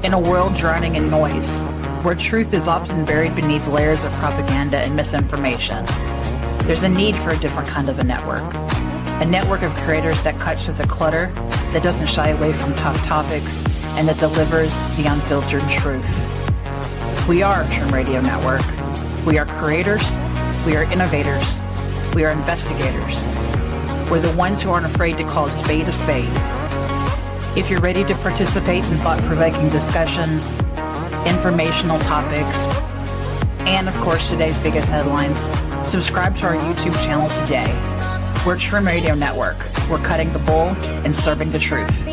In a world drowning in noise, where truth is often buried beneath layers of propaganda and misinformation, there's a need for a different kind of a network of creators that cuts through the clutter, that doesn't shy away from tough topics, and that delivers the unfiltered truth. We are Trim Radio Network. We are creators, we are innovators, we are investigators. We're the ones who aren't afraid to call a spade a spade. If you're ready to participate in thought-provoking discussions, informational topics, and of course today's biggest headlines, subscribe to our YouTube channel today. We're Trim Radio Network. We're cutting the bull and serving the truth.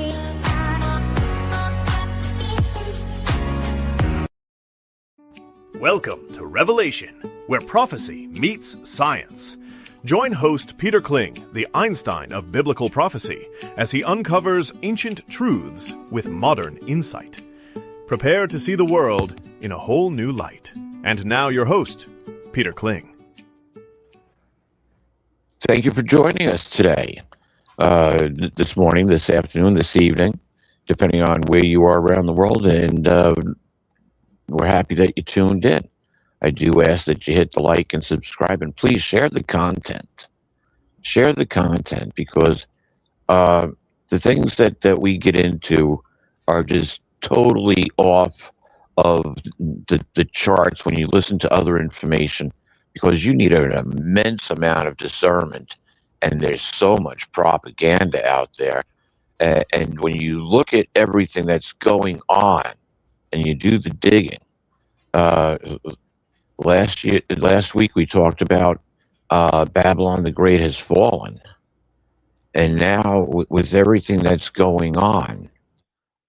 Welcome to Revelation, where prophecy meets science. Join host Peter Kling, the Einstein of biblical prophecy, as he uncovers ancient truths with modern insight. Prepare to see the world in a whole new light. And now your host, Peter Kling. Thank you for joining us today, this morning, this afternoon, this evening, depending on where you are around the world, and we're happy that you tuned in. I do ask that you hit the like and subscribe, and please share the content. Share the content, because the things that we get into are just totally off of the charts when you listen to other information, because you need an immense amount of discernment, and there's so much propaganda out there. And when you look at everything that's going on and you do the digging, last week we talked about Babylon the Great has fallen. And now with everything that's going on,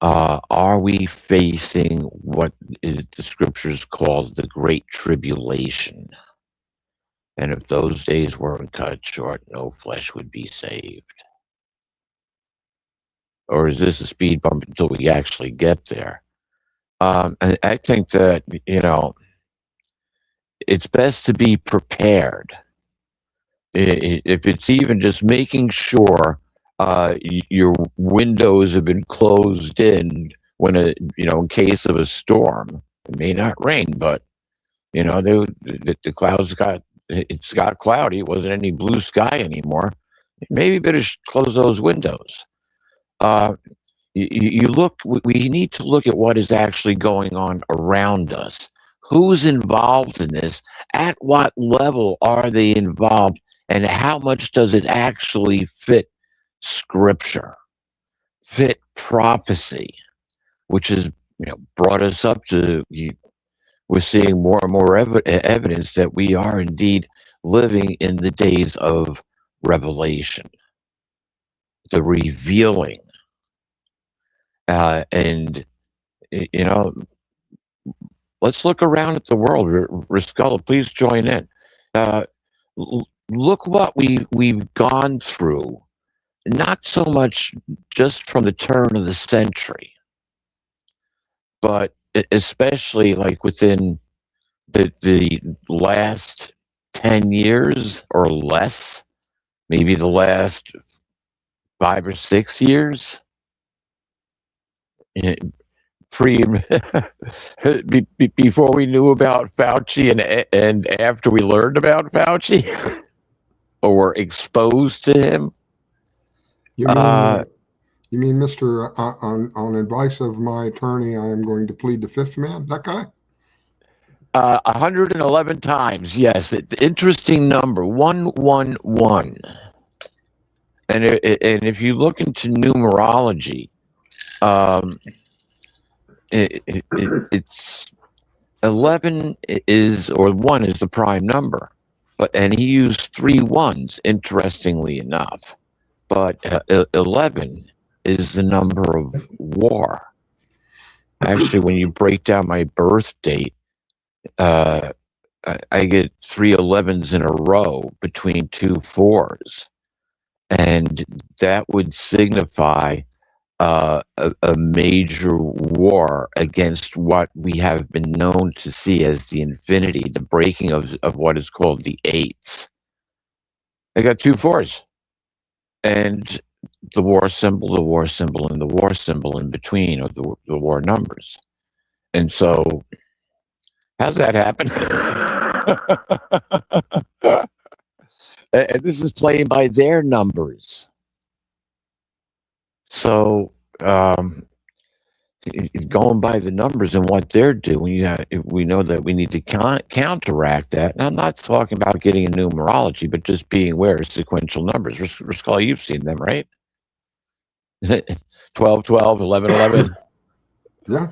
are we facing what the scriptures call the Great Tribulation? And if those days weren't cut short, no flesh would be saved. Or is this a speed bump until we actually get there? I think that, it's best to be prepared. If it's even just making sure your windows have been closed in when in case of a storm. It may not rain, but the clouds got cloudy. It wasn't any blue sky anymore. Maybe better close those windows. You look. We need to look at what is actually going on around us. Who's involved in this? At what level are they involved? And how much does it actually fit Scripture, fit prophecy, which has brought us up to, we're seeing more and more evidence that we are indeed living in the days of revelation, the revealing. And let's look around at the world. Riscola, please join in. Look what we've gone through, not so much just from the turn of the century, but especially like within the last 10 years or less, maybe the last 5 or 6 years. Before we knew about Fauci and after we learned about Fauci or were exposed to him. You mean, Mr. On advice of my attorney, I am going to plead the fifth man? That guy? 111 times, yes. Interesting number, 111. And if you look into numerology, it's 11 is, or 1 is the prime number, and he used 3 ones, interestingly enough. But 11 is the number of war. Actually, when you break down my birth date, I get 3 11s in a row between 2 4s, and that would signify a major war against what we have been known to see as the infinity, the breaking of what is called the eights. I got 2 4s. And the war symbol, and the war symbol in between, or the war numbers. And so, how's that happen? And this is playing by their numbers. So, going by the numbers and what they're doing, we know that we need to counteract that. And I'm not talking about getting a numerology, but just being aware of sequential numbers. Rascal, you've seen them, right? 12, 12, 11, 11. Yeah.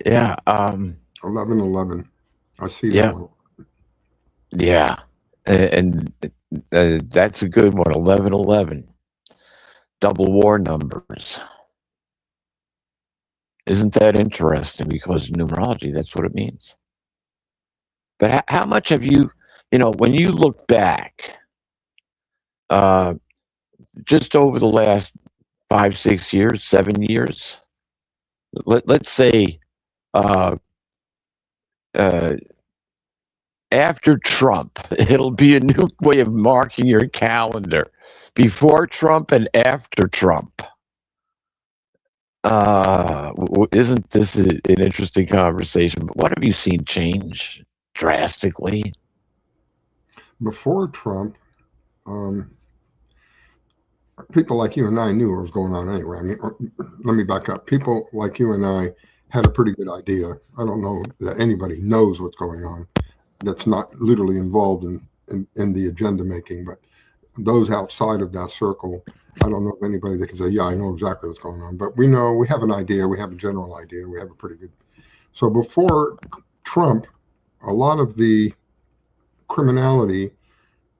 Yeah. 11, 11. I see Yeah. that one. Yeah. And that's a good one. 11, 11. Double war numbers. Isn't that interesting? Because numerology, that's what it means. But how much have you, when you look back, just over the last 5, 6 years, 7 years, let's say after Trump, it'll be a new way of marking your calendar. Before Trump and after Trump. Isn't this an interesting conversation? But what have you seen change drastically? Before Trump, people like you and I knew what was going on anyway. I mean, let me back up. People like you and I had a pretty good idea. I don't know that anybody knows what's going on that's not literally involved in the agenda making, but those outside of that circle, I don't know of anybody that can say, yeah, I know exactly what's going on. But we know, we have an idea, we have a general idea, we have a pretty good. So before Trump, a lot of the criminality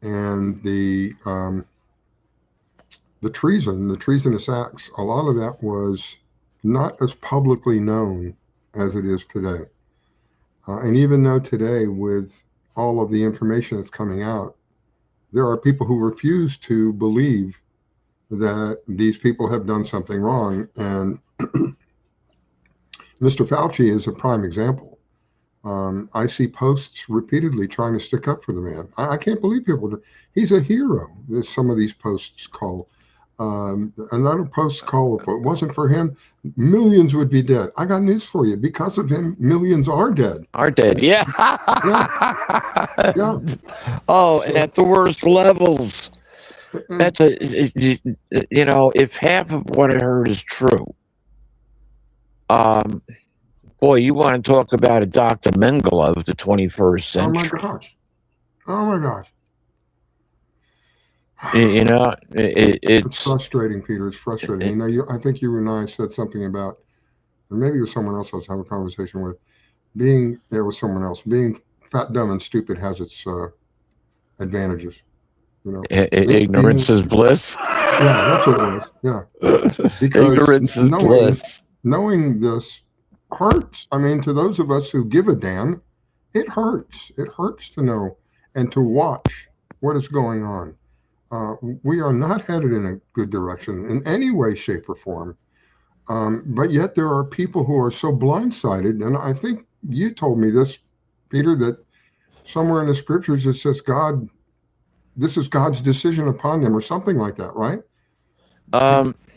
and the treasonous acts, a lot of that was not as publicly known as it is today. And even though today, with all of the information that's coming out, there are people who refuse to believe that these people have done something wrong. And Mr. Fauci is a prime example. I see posts repeatedly trying to stick up for the man. I can't believe people do. He's a hero, as some of these posts call. Another post call, if it wasn't for him, millions would be dead. I got news for you. Because of him, millions are dead. Yeah. Yeah. Oh, and at the worst levels. That's if half of what I heard is true. Boy, you want to talk about a Dr. Mengele of the 21st century. Oh my gosh. It's frustrating, Peter. It's frustrating. I think you and I said something about, and maybe it was someone else I was having a conversation with, being fat, dumb, and stupid has its advantages. Ignorance is bliss. Yeah, that's what it was. Yeah. Because ignorance is bliss. Knowing this hurts. I mean, to those of us who give a damn, it hurts. It hurts to know and to watch what is going on. We are not headed in a good direction in any way, shape, or form. But yet there are people who are so blindsided. And I think you told me this, Peter, that somewhere in the scriptures it says this is God's decision upon them or something like that, right?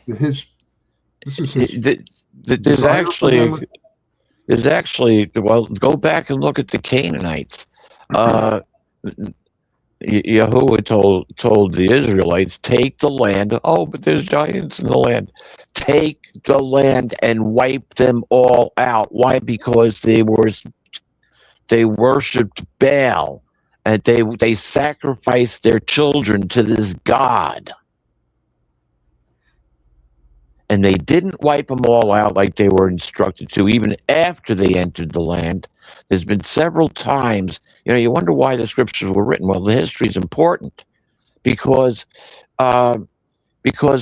There's actually, well, go back and look at the Canaanites. Yahuwah told the Israelites, take the land. Oh, but there's giants in the land. Take the land and wipe them all out. Why? Because they worshipped Baal, and they sacrificed their children to this god. And they didn't wipe them all out like they were instructed to, even after they entered the land. There's been several times, you wonder why the scriptures were written. Well, the history is important because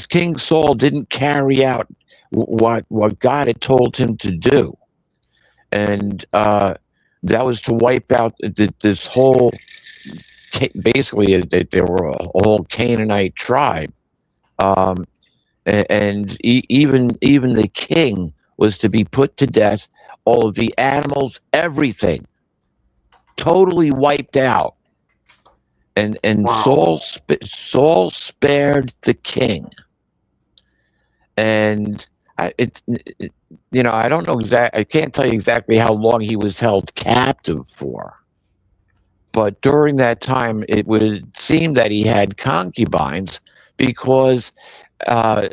King Saul didn't carry out what God had told him to do. And that was to wipe out this whole, basically, they were a whole Canaanite tribe. And even the king was to be put to death. All of the animals, everything, totally wiped out. And wow. Saul spared the king. And I don't know I can't tell you exactly how long he was held captive for. But during that time, it would seem that he had concubines because a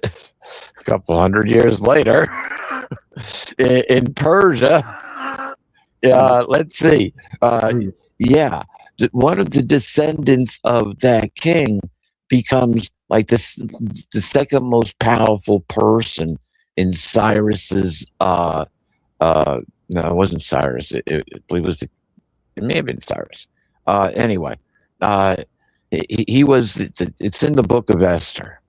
couple hundred years later, in Persia, let's see, yeah, one of the descendants of that king becomes like the second most powerful person in Cyrus's. No, it wasn't Cyrus. I believe it may have been Cyrus. Anyway, he was. It's in the Book of Esther,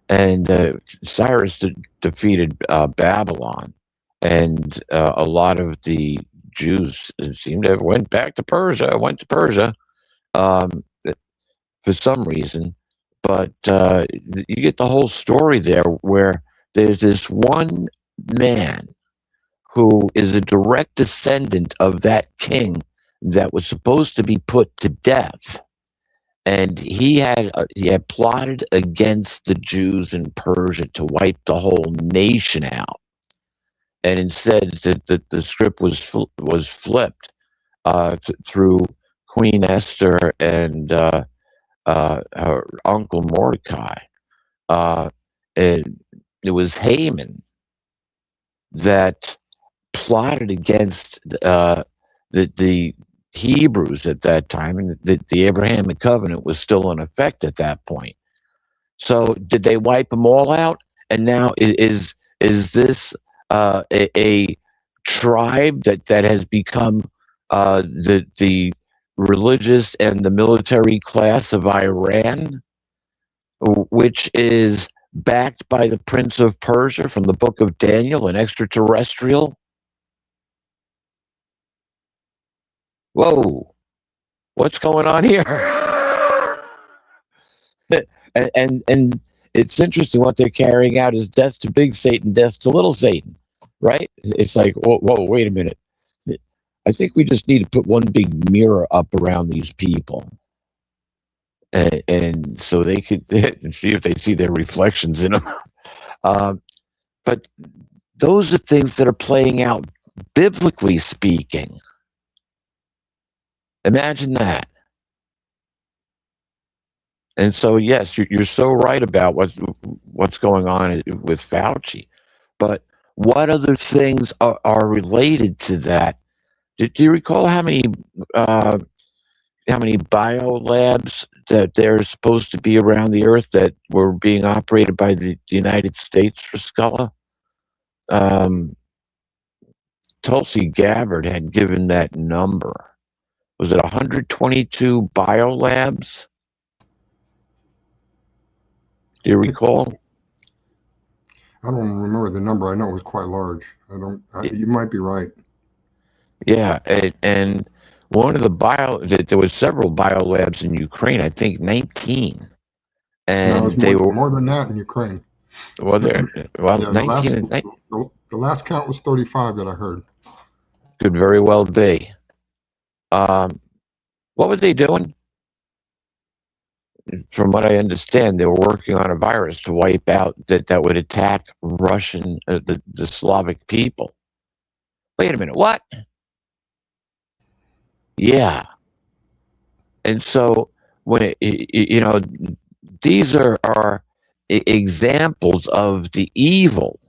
and Cyrus defeated Babylon, and a lot of the Jews seemed to have went to Persia, um, for some reason. But you get the whole story there, where there's this one man who is a direct descendant of that king that was supposed to be put to death, and he had plotted against the Jews in Persia to wipe the whole nation out. And instead, the script was flipped through Queen Esther and her uncle Mordecai. And it was Haman that plotted against the Hebrews at that time, and the Abrahamic covenant was still in effect at that point. So did they wipe them all out? And now is this a tribe that has become the religious and the military class of Iran, which is backed by the Prince of Persia from the Book of Daniel, an extraterrestrial? Whoa, what's going on here? and it's interesting what they're carrying out is death to big Satan, death to little Satan, right? It's like, whoa, wait a minute. I think we just need to put one big mirror up around these people, and so they could see if they see their reflections in them. But those are things that are playing out, biblically speaking. Imagine that. And so, yes, you're so right about what's going on with Fauci. But what other things are related to that? Do you recall how many biolabs that there's supposed to be around the earth that were being operated by the United States for Sculla? Tulsi Gabbard had given that number. Was it 122 biolabs? Do you recall? I don't remember the number. I know it was quite large. You might be right. Yeah, and one of there was several biolabs in Ukraine. I think 19, and they were more than that in Ukraine. Well, 19. The last count was 35 that I heard. Could very well be. What were they doing? From what I understand, they were working on a virus to wipe out that would attack Russian, the Slavic people. Wait a minute, what? Yeah. And so when these are examples of the evil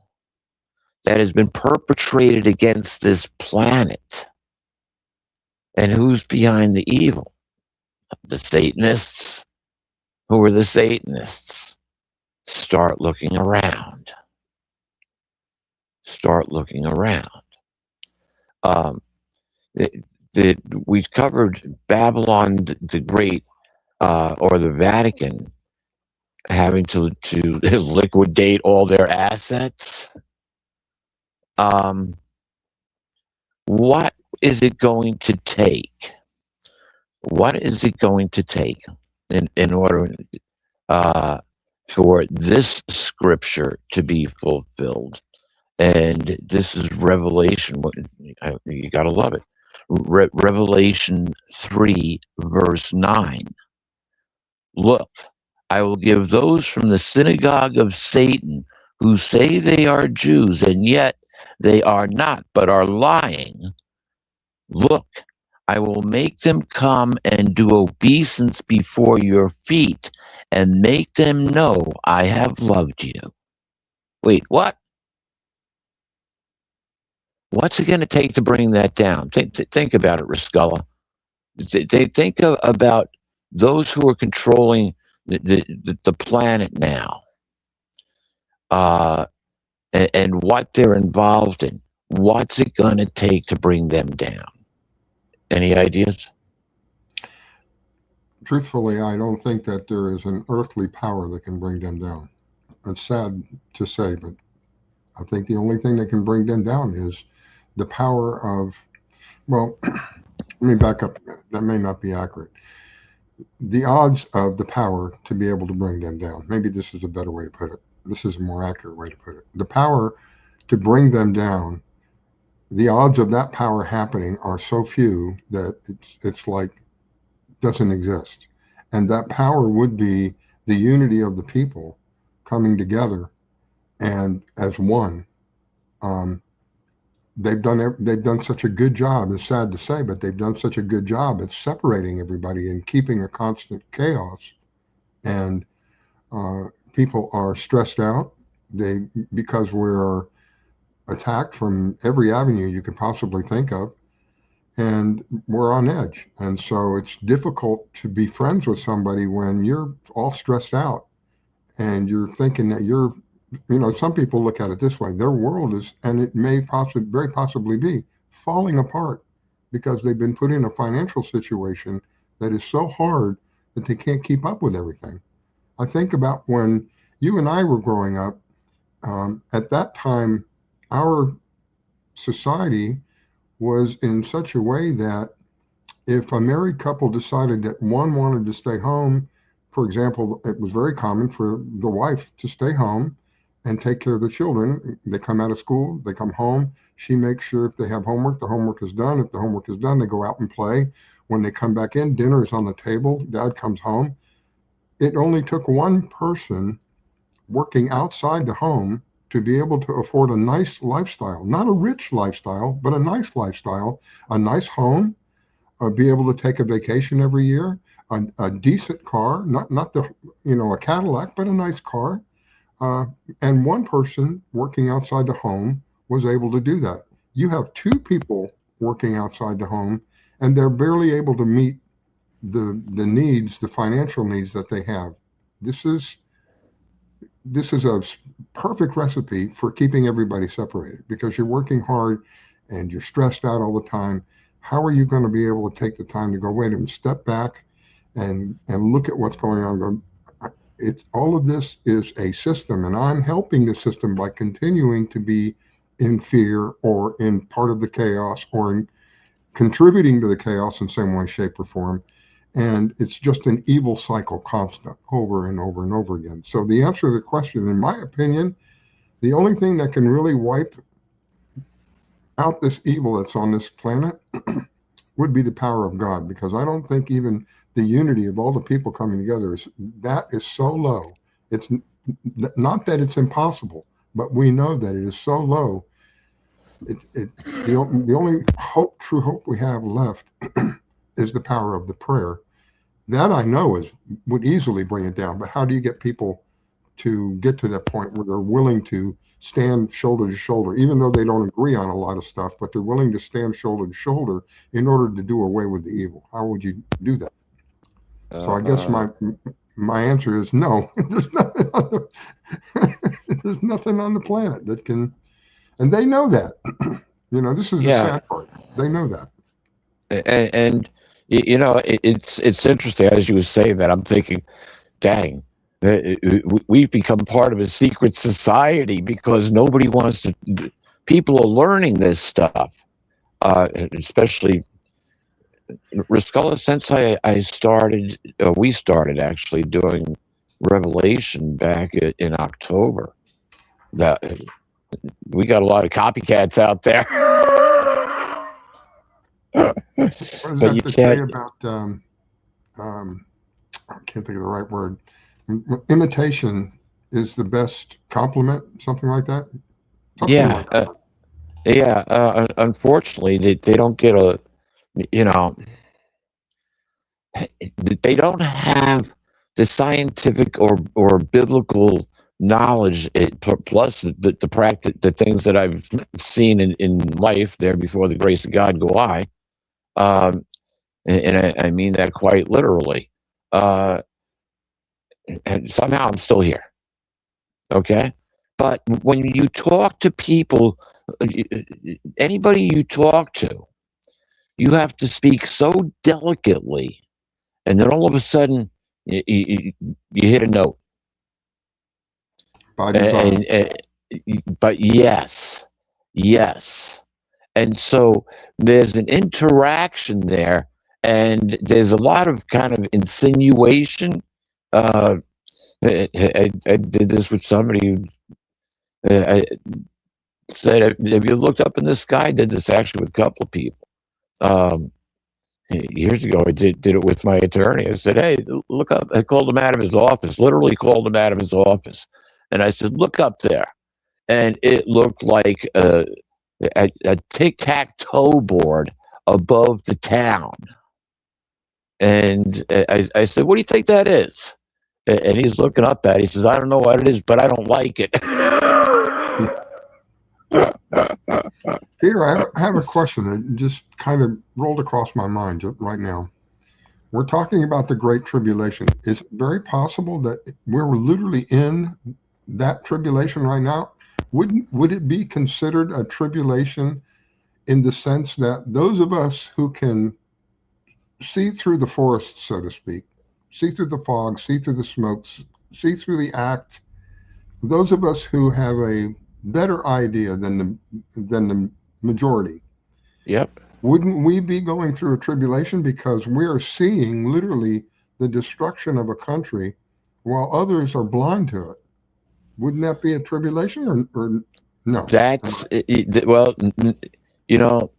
that has been perpetrated against this planet. And who's behind the evil? The Satanists. Who are the Satanists? Start looking around. Start looking around. We've covered Babylon the Great, or the Vatican, having to liquidate all their assets. What is it going to take? What is it going to take in order for this scripture to be fulfilled? And this is Revelation. You got to love it. Revelation 3, verse 9. Look, I will give those from the synagogue of Satan who say they are Jews and yet they are not, but are lying, look, I will make them come and do obeisance before your feet and make them know I have loved you. Wait, what? What's it going to take to bring that down? Think about it, Riscola. Think about those who are controlling the planet now, and what they're involved in. What's it going to take to bring them down? Any ideas? Truthfully, I don't think that there is an earthly power that can bring them down. It's sad to say, but I think the only thing that can bring them down is the power of, well, let me back up. That may not be accurate. The odds of the power to be able to bring them down. Maybe this is a better way to put it. This is a more accurate way to put it. The power to bring them down, the odds of that power happening are so few that it's like doesn't exist. And that power would be the unity of the people coming together and as one. Um, they've done such a good job. It's sad to say, but they've done such a good job at separating everybody and keeping a constant chaos. And people are stressed out. They because we're attacked from every avenue you could possibly think of, and we're on edge. And so it's difficult to be friends with somebody when you're all stressed out and you're thinking that some people look at it this way: their world is, and it may very possibly be, falling apart because they've been put in a financial situation that is so hard that they can't keep up with everything. I think about when you and I were growing up. At that time, our society was in such a way that if a married couple decided that one wanted to stay home, for example, it was very common for the wife to stay home and take care of the children. They come out of school, they come home. She makes sure if they have homework, the homework is done. If the homework is done, they go out and play. When they come back in, dinner is on the table. Dad comes home. It only took one person working outside the home to be able to afford a nice lifestyle, not a rich lifestyle, but a nice lifestyle, a nice home, be able to take a vacation every year, a decent car, not the a Cadillac, but a nice car. And one person working outside the home was able to do that. You have two people working outside the home, and they're barely able to meet the needs, the financial needs that they have. This is a perfect recipe for keeping everybody separated because you're working hard and you're stressed out all the time. How are you going to be able to take the time to go, wait a minute, step back and look at what's going on? It's all of this is a system, and I'm helping the system by continuing to be in fear or in part of the chaos or in contributing to the chaos in some way, shape, or form. And it's just an evil cycle, constant, over and over and over again. So the answer to the question, in my opinion, the only thing that can really wipe out this evil that's on this planet would be the power of God, because I don't think even the unity of all the people coming together is so low. It's not that it's impossible, but we know that it is so low. The only true hope we have left is the power of the prayer. That I know would easily bring it down. But how do you get people to get to that point where they're willing to stand shoulder to shoulder, even though they don't agree on a lot of stuff, but they're willing to stand shoulder to shoulder in order to do away with the evil? How would you do that? So I guess my answer is no. There's nothing on the planet that can, and they know that. This is the sad part. They know that. And it's interesting as you were saying that. I'm thinking, dang, we've become part of a secret society because nobody wants to. People are learning this stuff, especially Riscola. Since we started actually doing Revelation back in October. That we got a lot of copycats out there. What does that you say about? I can't think of the right word. Imitation is the best compliment, something like that. Something Yeah, like that. yeah. Unfortunately, they don't get a, you know, they don't have the scientific or biblical knowledge. Plus the practice, the things that I've seen in life there before the grace of God go by. Um, and I mean that quite literally. Uh, and somehow I'm still here. Okay. But when you talk to people, anybody you talk to, you have to speak so delicately. And then all of a sudden, you hit a note. By design. But yes, yes. And so there's an interaction there, and there's a lot of kind of insinuation. Uh, I did this with somebody who I said, "Have you looked up in the sky?" I did this actually with a couple of people. Um, Years ago, I did it with my attorney. I said, "Hey, look up." I called him out of his office, literally called him out of his office. And I said, "Look up there." And it looked like a tic-tac-toe board above the town. And I said, "What do you think that is?" And he's looking up at it. He says, "I don't know what it is, but I don't like it." Peter, I have a question that just kind of rolled across my mind right now. We're talking about the Great Tribulation. Is it very possible that we're literally in that tribulation right now? Would it be considered a tribulation in the sense that those of us who can see through the forest, so to speak, see through the fog, see through the smokes, see through the act, those of us who have a better idea than the majority, Yep. wouldn't we be going through a tribulation because we are seeing literally the destruction of a country while others are blind to it? Wouldn't that be a tribulation or no? That's well, you know,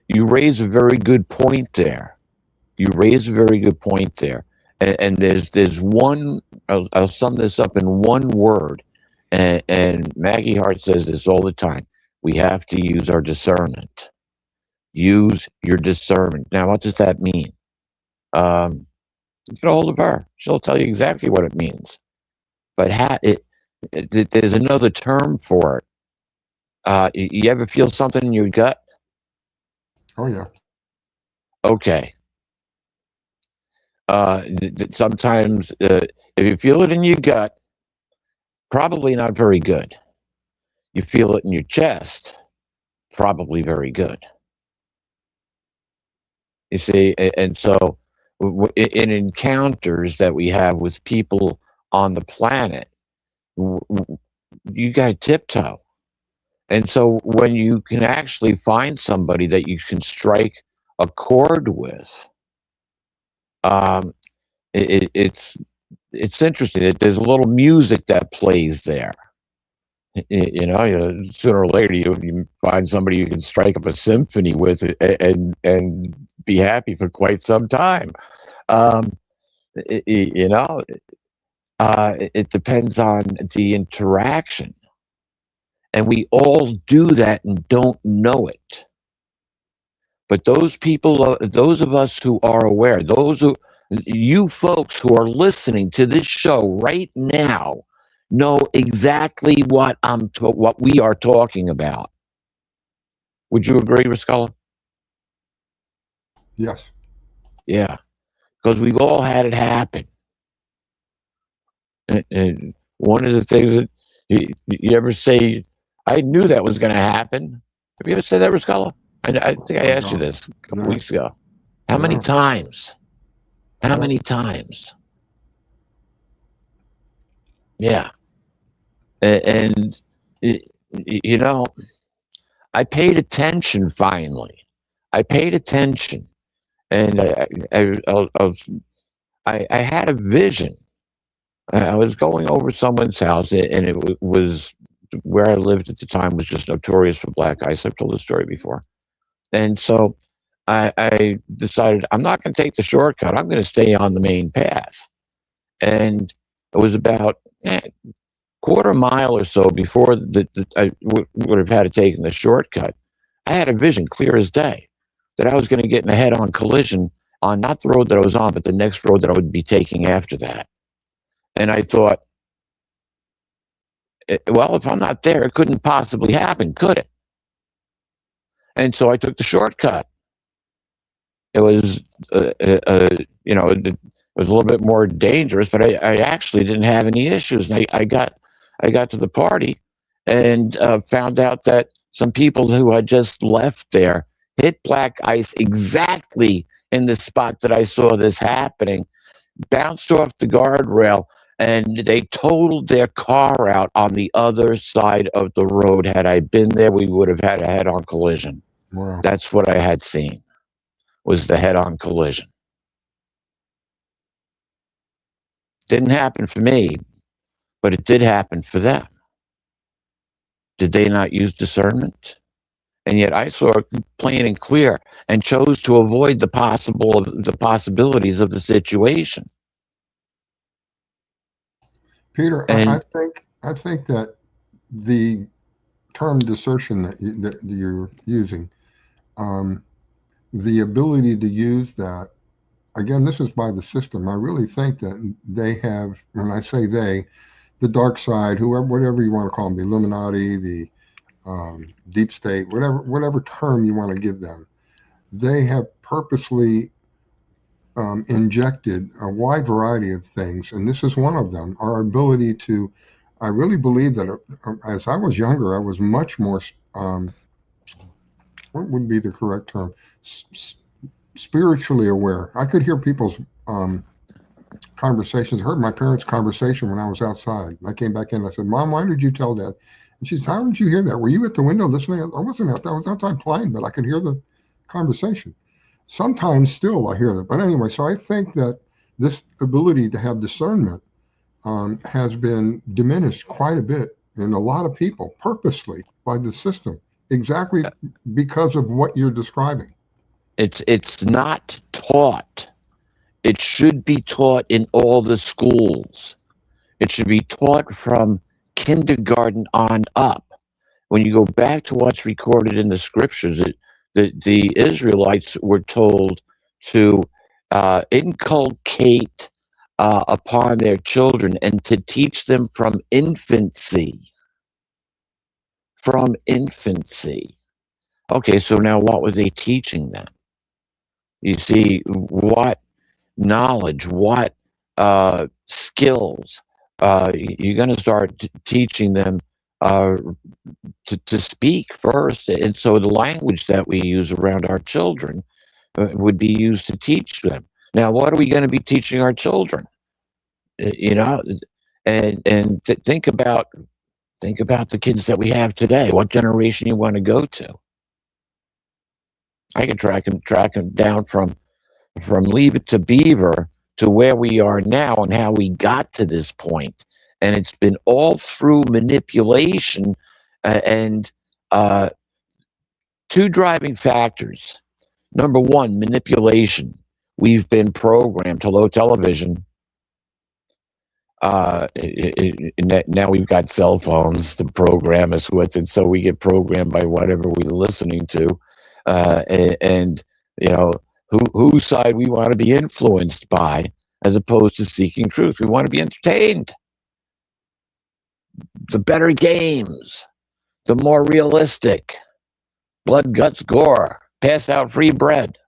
you raise a very good point there. You raise a very good point there. And there's one. I'll sum this up in one word. And Maggie Hart says this all the time. We have to use our discernment. Use your discernment. Now, what does that mean? Get a hold of her. She'll tell you exactly what it means. But there's another term for it. You ever feel something in your gut? Oh yeah. Okay. Sometimes, if you feel it in your gut, probably not very good. You feel it in your chest, probably very good. You see, and so in encounters that we have with people on the planet, you got to tiptoe. And so when you can actually find somebody that you can strike a chord with, um, it's interesting. There's a little music that plays there. Sooner or later you find somebody you can strike up a symphony with and be happy for quite some time. Um, it, you know, it depends on the interaction, and we all do that and don't know it. But those people, those of us who are aware, you folks who are listening to this show right now, know exactly what what we are talking about. Would you agree, Riscola? Yes. Yeah, because we've all had it happen. And one of the things that you ever say, I knew that was going to happen. Have you ever said that, Riscola? I think I Oh asked you God. this a couple No. weeks ago. How many No. times? How No. many times? Yeah. And, you know, I paid attention finally. I paid attention. And I had a vision. I was going over someone's house, and it was where I lived at the time was just notorious for black ice. I've told this story before. And so I decided I'm not going to take the shortcut. I'm going to stay on the main path. And it was about quarter mile or so before I would have had to take the shortcut, I had a vision clear as day that I was going to get in a head-on collision on not the road that I was on, but the next road that I would be taking after that. And I thought, well, if I'm not there, it couldn't possibly happen, could it? And so I took the shortcut. It was, it was a little bit more dangerous, but I actually didn't have any issues. And I got to the party and found out that some people who had just left there hit black ice exactly in the spot that I saw this happening, bounced off the guardrail, and they totaled their car out on the other side of the road. Had I been there, we would have had a head-on collision. Wow. That's what I had seen, was the head-on collision. Didn't happen for me, but it did happen for them. Did they not use discernment? And yet I saw it plain and clear and chose to avoid the possibilities of the situation. Peter, And I think that the term desertion that you're using, the ability to use that, again, this is by the system. I really think that they have, when I say they, the dark side, whoever, whatever you want to call them, the Illuminati, the deep state, whatever term you want to give them, they have purposely injected a wide variety of things, and this is one of them. Our ability to, I really believe that as I was younger, I was much more, what would be the correct term? Spiritually aware. I could hear people's conversations. I heard my parents' conversation when I was outside. I came back in. I said, "Mom, why did you tell Dad?" And she said, "How did you hear that? Were you at the window listening?" I wasn't out there. I was outside playing, but I could hear the conversation. Sometimes still I hear that. But anyway, so I think that this ability to have discernment has been diminished quite a bit in a lot of people purposely by the system, exactly because of what you're describing. it's not taught. It should be taught in all the schools. It should be taught from kindergarten on up. When you go back to what's recorded in the scriptures, the Israelites were told to inculcate upon their children and to teach them from infancy. From infancy. Okay, so now what were they teaching them? You see, what knowledge, what skills you're going to start teaching them to speak first. And so the language that we use around our children would be used to teach them. Now, what are we going to be teaching our children? You know, and think about the kids that we have today. What generation you want to go to? I could track them down from Leave It to Beaver to where we are now and how we got to this point. And it's been all through manipulation and two driving factors. Number one, manipulation. We've been programmed. Hello, television. Now we've got cell phones to program us with, and so we get programmed by whatever we're listening to. And you know, whose side we want to be influenced by, as opposed to seeking truth. We want to be entertained. The better games, the more realistic, blood, guts, gore, pass out free bread.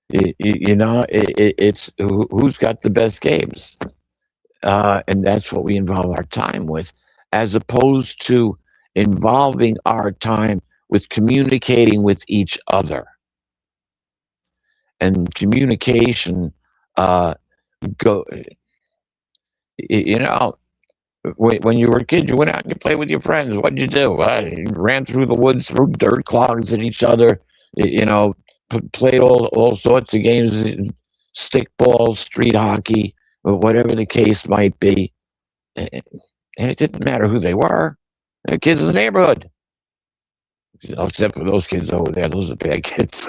It's who's got the best games, and that's what we involve our time with, as opposed to involving our time with communicating with each other. And communication, when you were a kid, you went out and you played with your friends. What did you do? You ran through the woods, threw dirt clogs at each other, played all sorts of games, stickball, street hockey, whatever the case might be. And it didn't matter who they were. They're kids in the neighborhood. Except for those kids over there. Those are bad kids.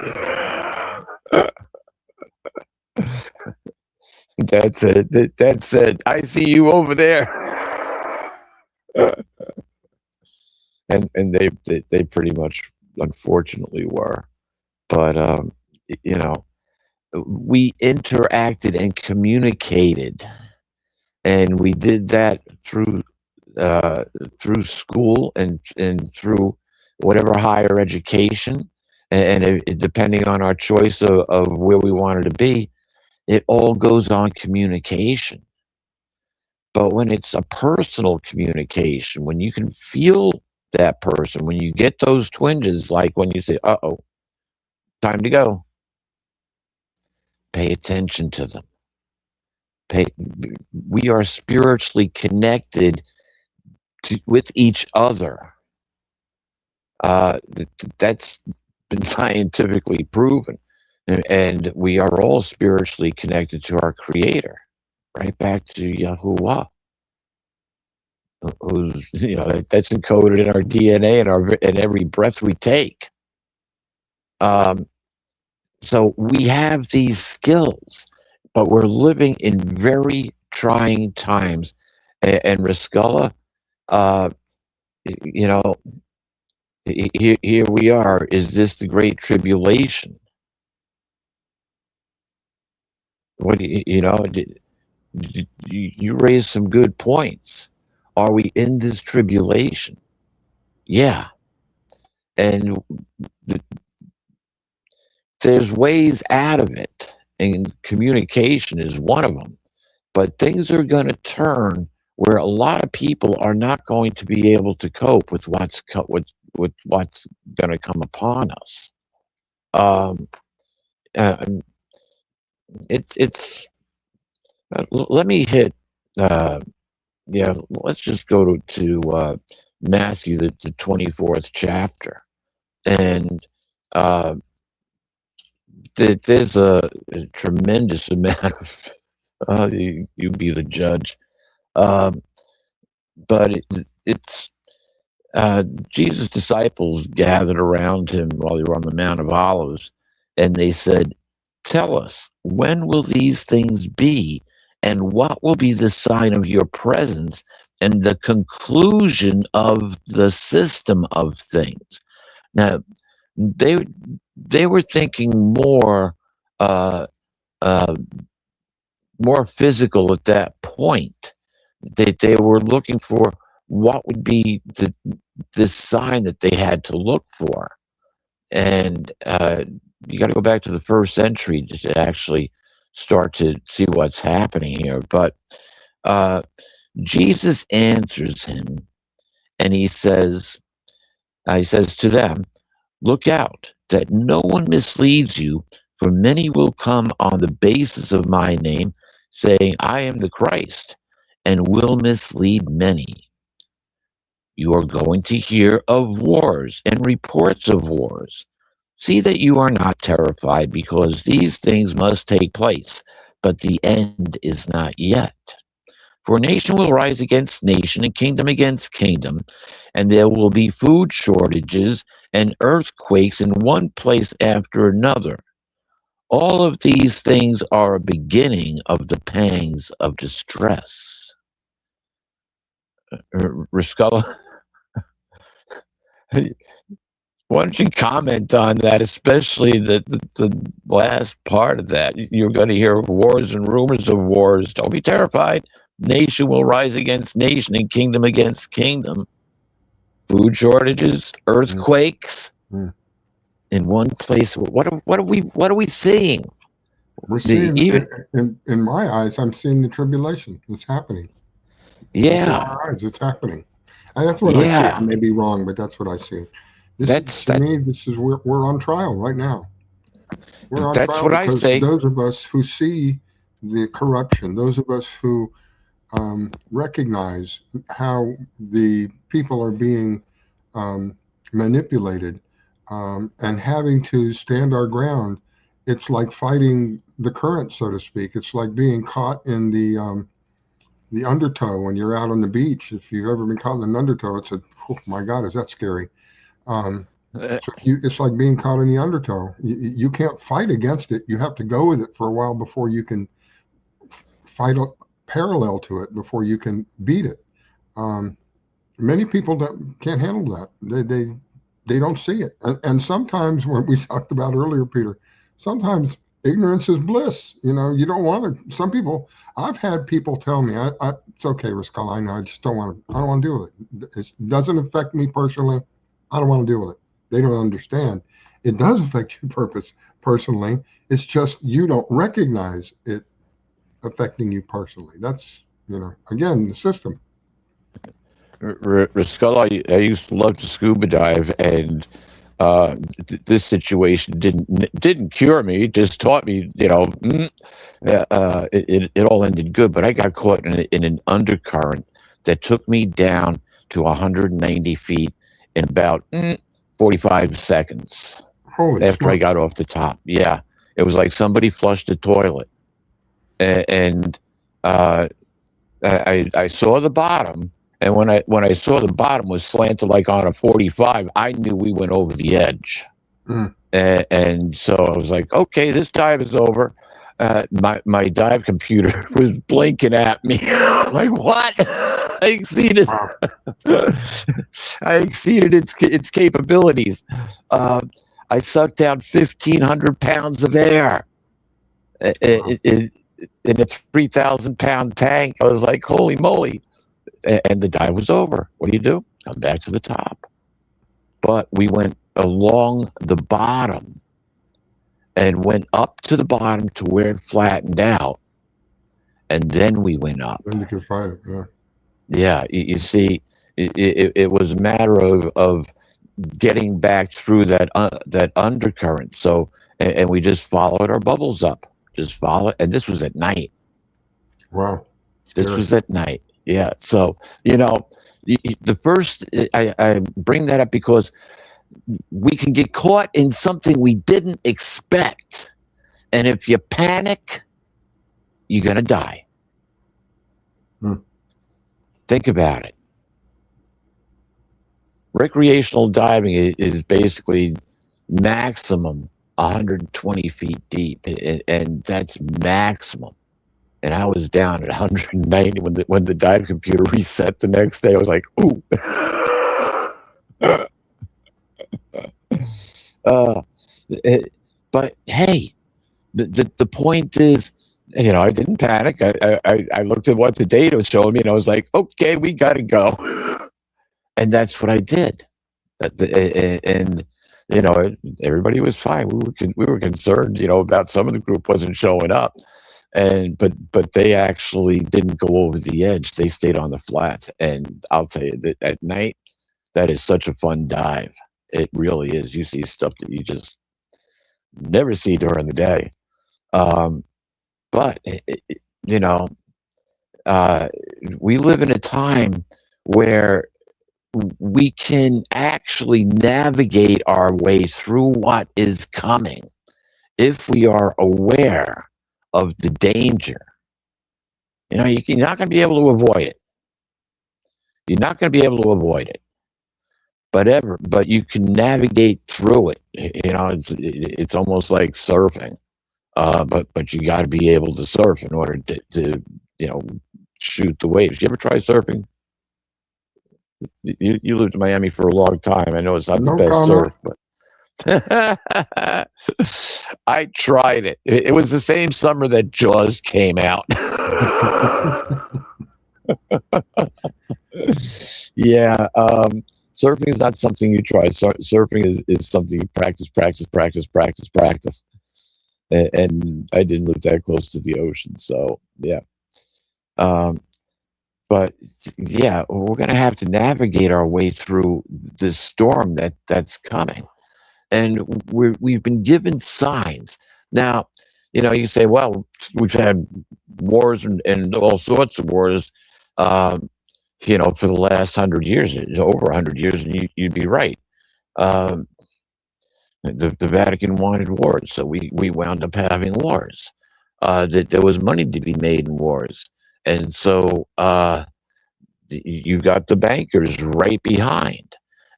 That's it. That's it. I see you over there. And they pretty much, unfortunately, were. But you know, we interacted and communicated, and we did that uh, through school and through whatever higher education, and depending on our choice of where we wanted to be, it all goes on communication. But when it's a personal communication, when you can feel that person, when you get those twinges, like when you say, "Uh-oh, time to go," pay attention to them. Pay, we are spiritually connected with each other. That's been scientifically proven. And we are all spiritually connected to our Creator, right back to Yahuwah, who's, that's encoded in our DNA and in every breath we take. So we have these skills, but we're living in very trying times. And Riscala, uh, you know, here we are. Is this the Great Tribulation? What you raised some good points. Are we in this tribulation? Yeah, and there's ways out of it, and communication is one of them. But things are going to turn where a lot of people are not going to be able to cope with what's going to come upon us. Um, uh, it's let me hit. Yeah, let's just go to Matthew, the 24th chapter, and uh, there's a tremendous amount of. You be the judge. Um, but it's Jesus' disciples gathered around him while they were on the Mount of Olives, and they said, "Tell us, when will these things be, and what will be the sign of your presence and the conclusion of the system of things?" Now, they were thinking uh, uh, more physical at that point. They were looking for what would be the sign that they had to look for, and you got to go back to the first century to actually start to see what's happening here. But uh, Jesus answers him, and he says to them, "Look out that no one misleads you, for many will come on the basis of my name, saying, 'I am the Christ,' and will mislead many. You are going to hear of wars and reports of wars. See that you are not terrified, because these things must take place, but the end is not yet. For nation will rise against nation and kingdom against kingdom, and there will be food shortages and earthquakes in one place after another. All of these things are a beginning of the pangs of distress." Riscola, why don't you comment on that, especially the last part of that? You're going to hear of wars and rumors of wars. Don't be terrified. Nation will rise against nation and kingdom against kingdom. Food shortages, earthquakes in one place. What are we seeing? We're seeing, in my eyes, I'm seeing the tribulation. It's happening. Yeah. Before our eyes, it's happening. And that's what I see. I may be wrong, but that's what I see. To me, this is we're on trial right now. We're on trial because those of us who see the corruption, those of us who recognize how the people are being manipulated and having to stand our ground, it's like fighting the current, so to speak. It's like being caught in the undertow when you're out on the beach. If you've ever been caught in an undertow, it's oh my God, is that scary? So it's like being caught in the undertow. You can't fight against it. You have to go with it for a while before you can fight parallel to it before you can beat it. Many people can't handle that. They don't see it. And sometimes, when we talked about earlier, Peter, sometimes ignorance is bliss. You know, you don't want to. Some people, I've had people tell me, it's okay, Rascal, I know, I just don't want to deal with it. It doesn't affect me personally. I don't want to deal with it. They don't understand. It does affect you personally. It's just you don't recognize it affecting you personally. That's, again, the system. Rascal, I used to love to scuba dive, and this situation didn't cure me. It just taught me, it all ended good. But I got caught in an undercurrent that took me down to 190 feet in about 45 seconds. Holy after smokes. I got off the top. Yeah, it was like somebody flushed the toilet, and I saw the bottom. And when I saw the bottom was slanted like on a 45, I knew we went over the edge. And so I was like, okay, this dive is over. My dive computer was blinking at me. Like, what? I exceeded. Wow. I exceeded its capabilities. I sucked down 1,500 pounds of air in a 3,000-pound tank. I was like, holy moly. And the dive was over. What do? Come back to the top. But we went along the bottom and went up to the bottom to where it flattened out. And then we went up. Then you can fight it, yeah. Yeah, you see, it was a matter of getting back through that undercurrent. So, and we just followed our bubbles up. Just follow, and this was at night. Wow. This was at night. Yeah. So, the first, I bring that up because we can get caught in something we didn't expect. And if you panic, you're going to die. Think about it. Recreational diving is basically maximum 120 feet deep, and that's maximum. And I was down at 190 when the dive computer reset the next day. I was like, ooh. But hey, the point is, I didn't panic. I looked at what the data was showing me, and I was like, okay, we got to go. And that's what I did. And everybody was fine. We were concerned, about some of the group wasn't showing up. But they actually didn't go over the edge. They stayed on the flats. And I'll tell you that at night, that is such a fun dive. It really is. You see stuff that you just never see during the day. But we live in a time where we can actually navigate our way through what is coming if we are aware of the danger. You're not going to be able to avoid it. You're not going to be able to avoid it. But you can navigate through it. It's almost like surfing. But you got to be able to surf in order to shoot the waves. You ever try surfing? You lived in Miami for a long time. I know it's not the best surf, but I tried it. It was the same summer that Jaws came out. Yeah, surfing is not something you try. Surfing is something you practice. And I didn't live that close to the ocean, so yeah. But yeah, we're going to have to navigate our way through this storm that's coming. And we've been given signs. Now, you say, well, we've had wars and all sorts of wars, for the last 100 years, over 100 years, and you'd be right. The Vatican wanted wars, so we wound up having wars. That there was money to be made in wars. And so you got the bankers right behind.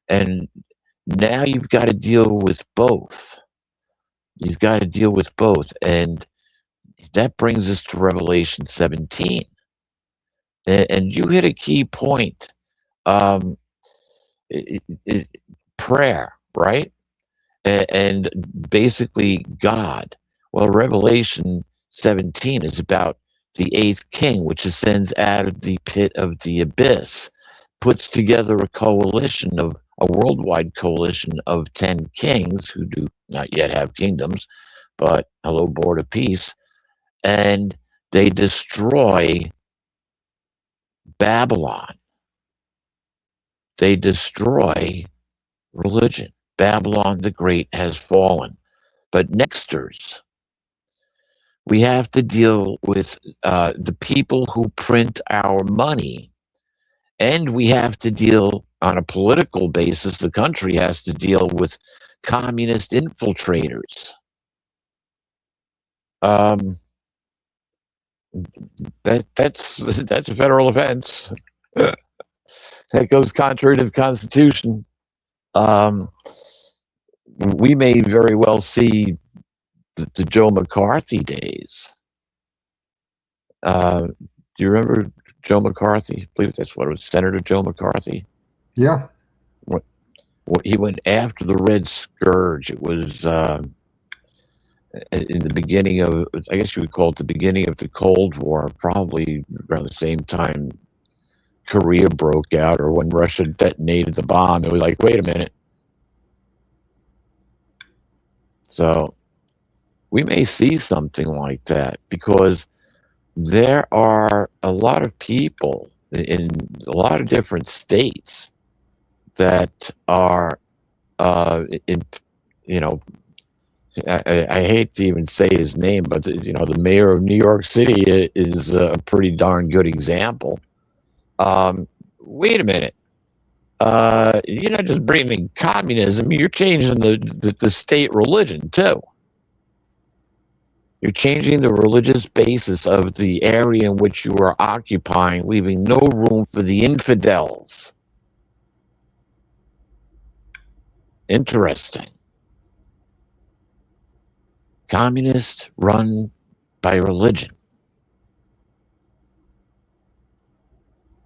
And now you've got to deal with both. And that brings us to Revelation 17. And you hit a key point. Um, prayer, right? And basically God. Well, Revelation 17 is about the eighth king, which ascends out of the pit of the abyss, puts together a worldwide coalition of 10 kings who do not yet have kingdoms, but hello, board of peace, and they destroy Babylon. They destroy religion. Babylon the Great has fallen. But nexters, we have to deal with the people who print our money. And we have to deal on a political basis. The country has to deal with communist infiltrators. That's a federal offense. That goes contrary to the Constitution. We may very well see the Joe McCarthy days. Do you remember Joe McCarthy? I believe that's what it was, Senator Joe McCarthy. Yeah. He went after the Red Scourge. It was in the beginning of, I guess you would call it the beginning of the Cold War, probably around the same time Korea broke out or when Russia detonated the bomb. It was like, wait a minute. So we may see something like that because there are a lot of people in a lot of different states that are, I hate to even say his name, but the mayor of New York City is a pretty darn good example. Wait a minute. You're not just bringing communism, you're changing the state religion too. You're changing the religious basis of the area in which you are occupying, leaving no room for the infidels. Interesting. Communist run by religion.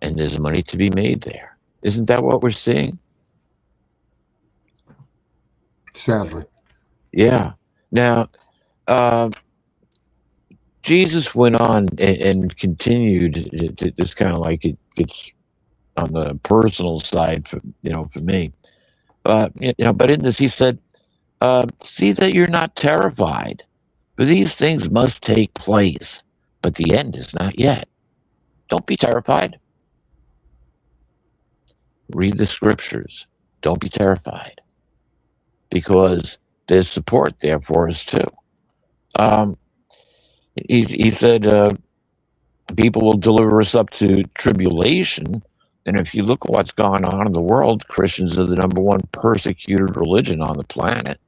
And there's money to be made there. Isn't that what we're seeing? Sadly. Yeah. Now, Jesus went on and continued to just kind of like it gets on the personal side for me. But in this he said, see that you're not terrified, for these things must take place, but the end is not yet. Don't be terrified. Read the scriptures. Don't be terrified, because there's support there for us too. He said, people will deliver us up to tribulation. And if you look at what's going on in the world, Christians are the number one persecuted religion on the planet.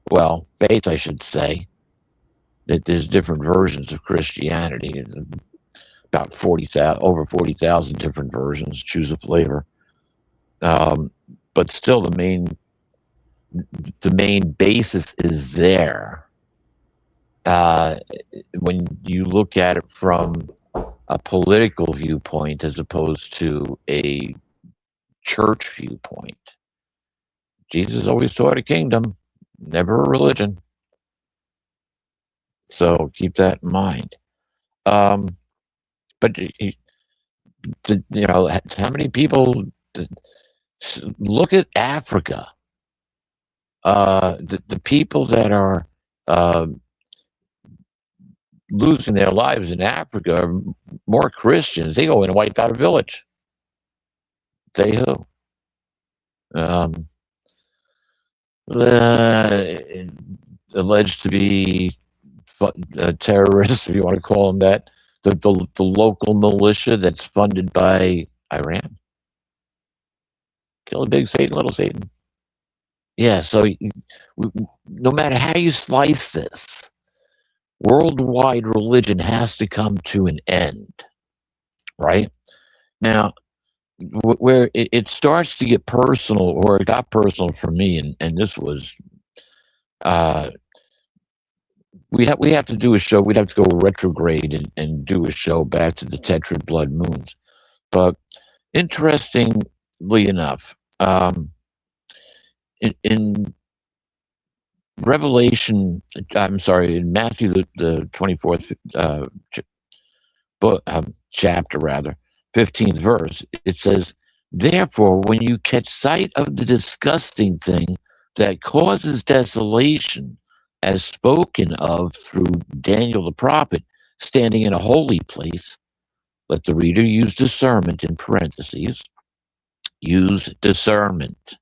Well, faith, I should say. That there's different versions of Christianity. About 40,000, over 40,000 different versions. Choose a flavor. But still, the main basis is there. When you look at it from a political viewpoint as opposed to a church viewpoint, Jesus always taught a kingdom, never a religion. So keep that in mind. But how many people look at Africa? The people that are losing their lives in Africa are more Christians. They go in and wipe out a village. They who? Alleged to be terrorists, if you want to call them that. The local militia that's funded by Iran. Kill a big Satan, little Satan. Yeah, so no matter how you slice this, worldwide religion has to come to an end, right? Now, where it starts to get personal, or it got personal for me, and this was we have to do a show. We'd have to go retrograde and do a show back to the Tetrad blood moons. But interestingly enough, in Revelation, I'm sorry, in Matthew the 24th chapter, rather, 15th verse, it says, "Therefore, when you catch sight of the disgusting thing that causes desolation, as spoken of through Daniel the prophet, standing in a holy place, let the reader use discernment in parentheses. Use discernment."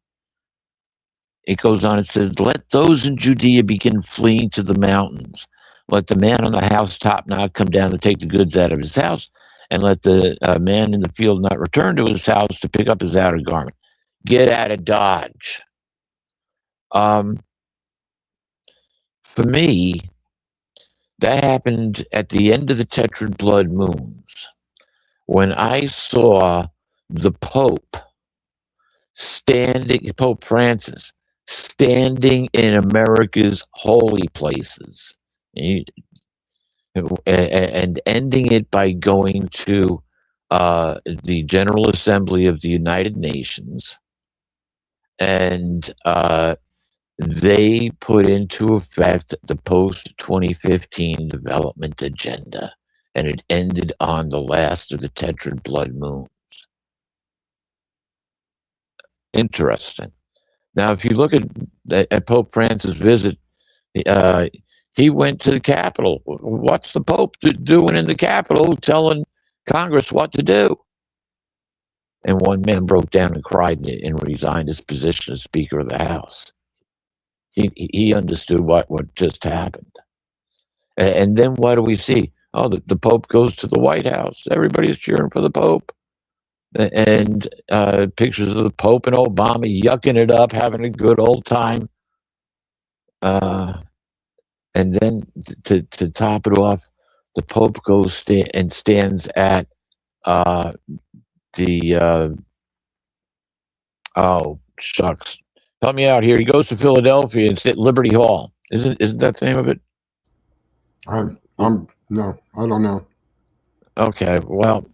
It goes on, it says, "Let those in Judea begin fleeing to the mountains. Let the man on the housetop not come down to take the goods out of his house, and let the man in the field not return to his house to pick up his outer garment." Get out of Dodge. For me, that happened at the end of the Tetrad blood moons, when I saw the Pope Pope Francis, standing in America's holy places, and ending it by going to the General Assembly of the United Nations, and they put into effect the post-2015 development agenda, and it ended on the last of the Tetrad blood moons. Interesting. Now, if you look at Pope Francis' visit, he went to the Capitol. What's the Pope doing in the Capitol, telling Congress what to do? And one man broke down and cried and resigned his position as Speaker of the House. He understood what just happened. And then what do we see? Oh, the Pope goes to the White House. Everybody's cheering for the Pope. And pictures of the Pope and Obama yucking it up, having a good old time. And then to top it off, the Pope goes and stands at oh shucks, help me out here. He goes to Philadelphia and sit at Liberty Hall. Isn't that the name of it? No, I don't know. Okay, well,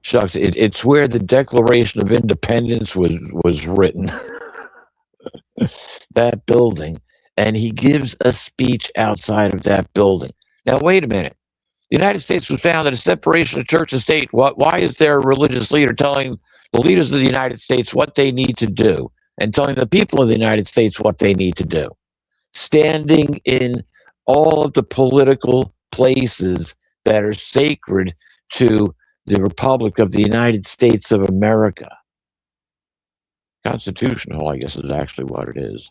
shucks, it's where the Declaration of Independence was written. That building, and he gives a speech outside of that building. Now, wait a minute. The United States was founded as separation of church and state. Why is there a religious leader telling the leaders of the United States what they need to do and telling the people of the United States what they need to do? Standing in all of the political places that are sacred to the Republic of the United States of America. Constitutional, I guess, is actually what it is.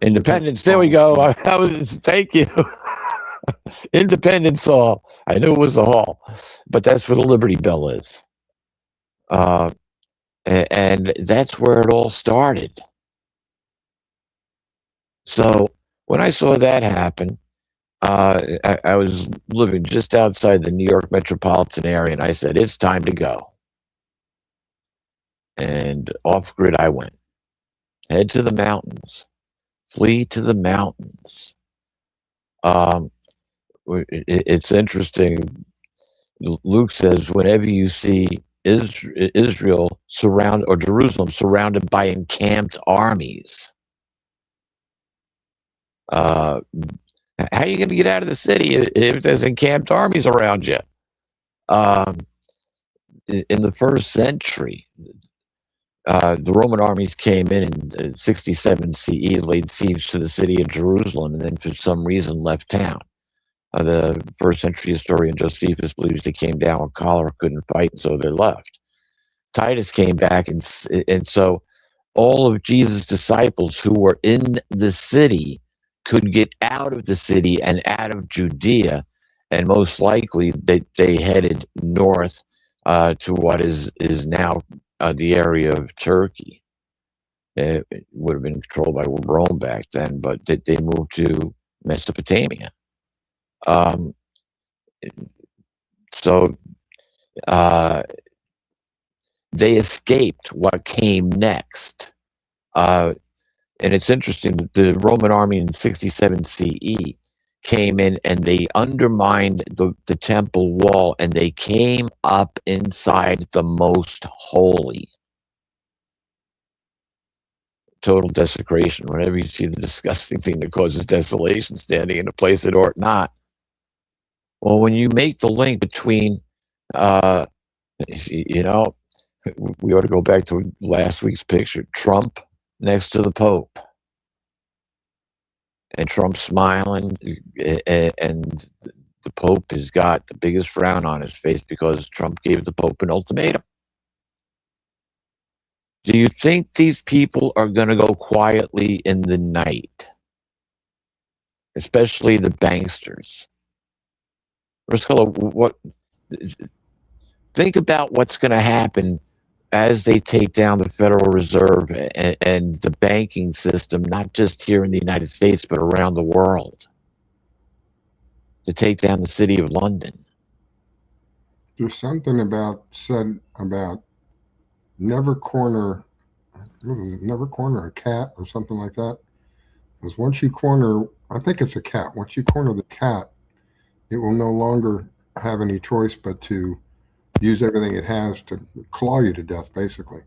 Independence. There we go. Thank you. Independence Hall. I knew it was a hall, but that's where the Liberty Bell is. And that's where it all started. So when I saw that happen, I was living just outside the New York metropolitan area, and I said, it's time to go. And off-grid I went. Head to the mountains. Flee to the mountains. It's interesting. Luke says, whenever you see Israel or Jerusalem surrounded by encamped armies, how are you going to get out of the city if there's encamped armies around you? In the first century, the Roman armies came in 67 CE, laid siege to the city of Jerusalem, and then for some reason left town. The first century historian Josephus believes they came down with cholera, couldn't fight, and so they left. Titus came back, and so all of Jesus' disciples who were in the city could get out of the city and out of Judea, and most likely they headed north to what is now the area of Turkey. It would have been controlled by Rome back then, but they moved to Mesopotamia. So they escaped what came next. And it's interesting that the Roman army in 67 CE came in and they undermined the temple wall, and they came up inside the most holy. Total desecration. Whenever you see the disgusting thing that causes desolation standing in a place that ought not. Well, when you make the link between, you know, we ought to go back to last week's picture, Trump next to the Pope. And Trump smiling, and the Pope has got the biggest frown on his face because Trump gave the Pope an ultimatum. Do you think these people are going to go quietly in the night? Especially the banksters. Think about what's going to happen as they take down the Federal Reserve and the banking system, not just here in the United States, but around the world, to take down the city of London. There's something said about never corner a cat or something like that. Because once you corner, I think it's a cat, once you corner the cat, it will no longer have any choice but to use everything it has to claw you to death, basically.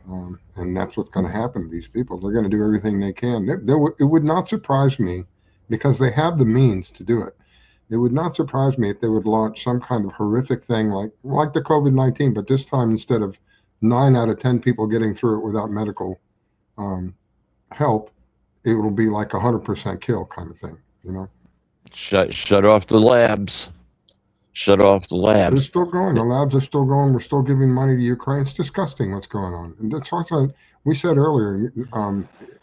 And that's what's going to happen to these people. They're going to do everything they can. It would not surprise me, because they have the means to do it. It would not surprise me if they would launch some kind of horrific thing like the COVID-19, but this time instead of 9 out of 10 people getting through it without medical help, it will be like 100% kill kind of thing, you know? Shut off the labs. Shut off the labs. They're still going. The labs are still going. We're still giving money to Ukraine. It's disgusting what's going on. And that's also, we said earlier,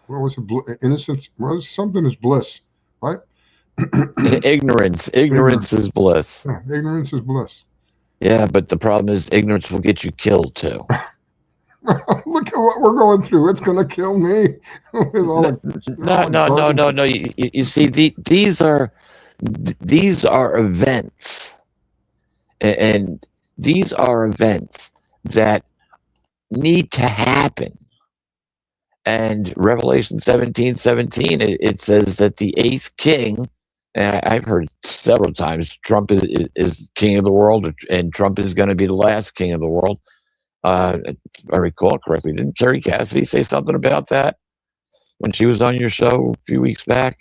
what was it? Innocence, was something is bliss, right? Ignorance is bliss. Yeah, ignorance is bliss. Yeah, but the problem is ignorance will get you killed too. Look at what we're going through. It's going to kill me. No. You see, these are events, and these are events that need to happen. And Revelation 17:17, it says that the 8th king, and I've heard several times, Trump is king of the world, and Trump is going to be the last king of the world. If I recall correctly, didn't Carrie Cassidy say something about that when she was on your show a few weeks back?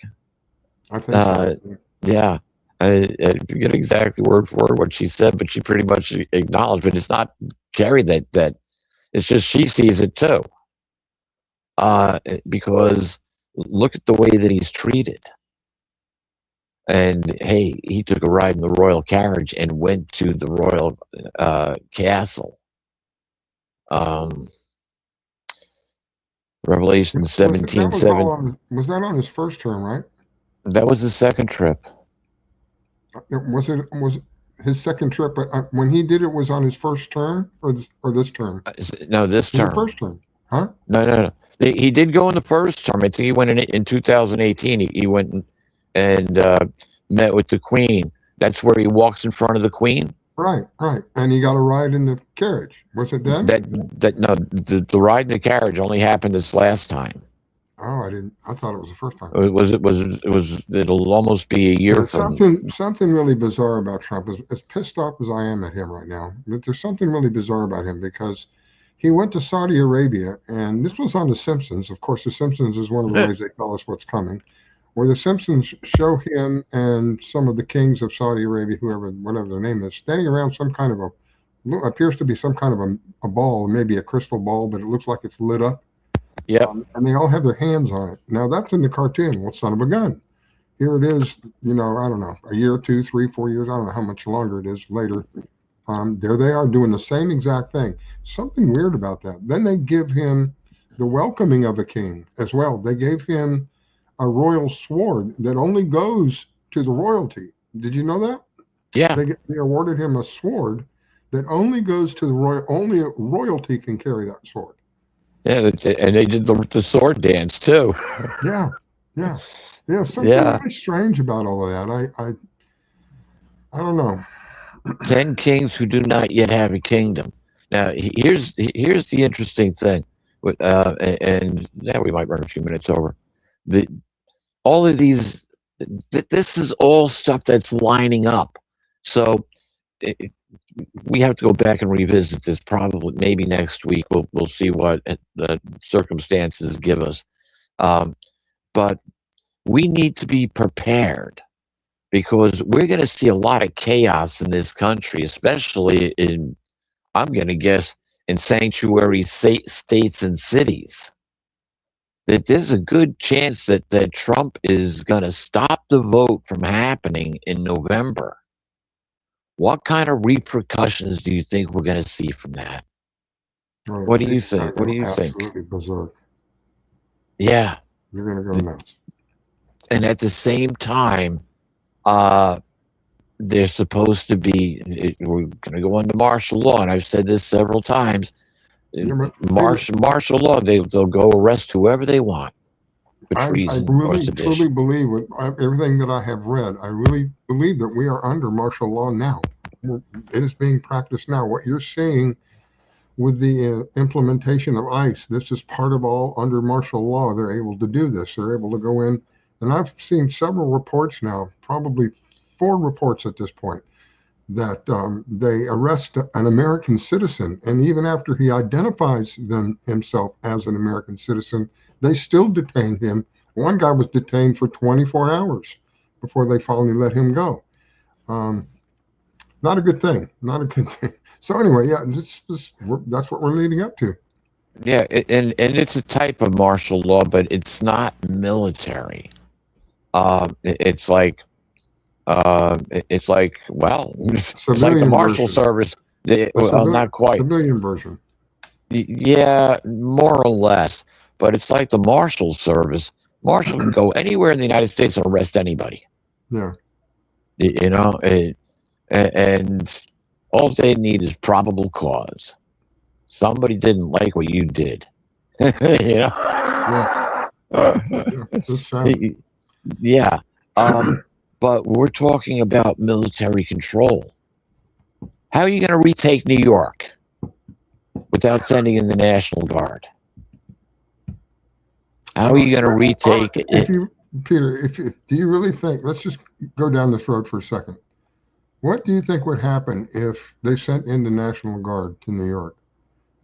I think so. Yeah. I forget exactly word for word what she said, but she pretty much acknowledged, but it's not Carrie that it's just she sees it too. Because look at the way that he's treated. And hey, he took a ride in the royal carriage and went to the royal castle. Revelation 17:7. Was that on his first term, right? That was his second trip. Was his second trip? But when he did it, was on his first term or this term? No, this term. First term, huh? No. He did go in the first term. I think he went in 2018. He went and met with the Queen. That's where he walks in front of the Queen. Right. And he got a ride in the carriage. Was it then? The ride in the carriage only happened this last time. Oh, I didn't. I thought it was the first time. It'll almost be a year from. Something really bizarre about Trump. As pissed off as I am at him right now, but there's something really bizarre about him, because he went to Saudi Arabia, and this was on The Simpsons. Of course, The Simpsons is one of the ways they tell us what's coming, where The Simpsons show him and some of the kings of Saudi Arabia, whatever their name is, standing around some kind of appears to be some kind of a ball, maybe a crystal ball, but it looks like it's lit up. Yeah. And they all have their hands on it. Now, that's in the cartoon. Well, son of a gun. Here it is, I don't know, a year, 2, 3, 4 years, I don't know how much longer it is later. There they are doing the same exact thing. Something weird about that. Then they give him the welcoming of a king as well. They gave him a royal sword that only goes to the royalty. Did you know that? Yeah. They awarded him a sword that only goes to the only royalty can carry that sword. Yeah, and they did the sword dance too. Yeah. Something really strange about all of that. I don't know. 10 kings who do not yet have a kingdom. Now, here's the interesting thing. And now we might run a few minutes over. The all of these, this is all stuff that's lining up. So it, we have to go back and revisit this probably maybe next week. We'll see what the circumstances give us. But we need to be prepared because we're going to see a lot of chaos in this country, especially in, I'm going to guess, in sanctuary states and cities. That there's a good chance that Trump is going to stop the vote from happening in November. What kind of repercussions do you think we're going to see from that? What do you think? What do you think? Absolutely berserk. Yeah. You're going to go nuts. And at the same time, they're supposed to be, we're going to go under martial law. And I've said this several times. Martial law, they'll go arrest whoever they want for treason or sedition. I truly believe, with everything that I have read, I really believe that we are under martial law now. It is being practiced now. What you're seeing with the implementation of ICE, this is part of all under martial law. They're able to do this. They're able to go in, and I've seen several reports now, probably 4 reports at this point, that they arrest an American citizen, and even after he identifies himself as an American citizen, they still detain him. One guy was detained for 24 hours before they finally let him go. Not a good thing. Not a good thing. So anyway, yeah, that's what we're leading up to. Yeah, and it's a type of martial law, but it's not military. It's like well, it's like the Marshal Service. Not quite. Civilian version. Yeah, more or less. But it's like the Marshal Service. Marshal can go anywhere in the United States and arrest anybody. Yeah. You know, and all they need is probable cause. Somebody didn't like what you did. You know? Yeah. But we're talking about military control. How are you going to retake New York without sending in the National Guard? How are you going to retake it? Peter, do you really think, let's just go down this road for a second. What do you think would happen if they sent in the National Guard to New York?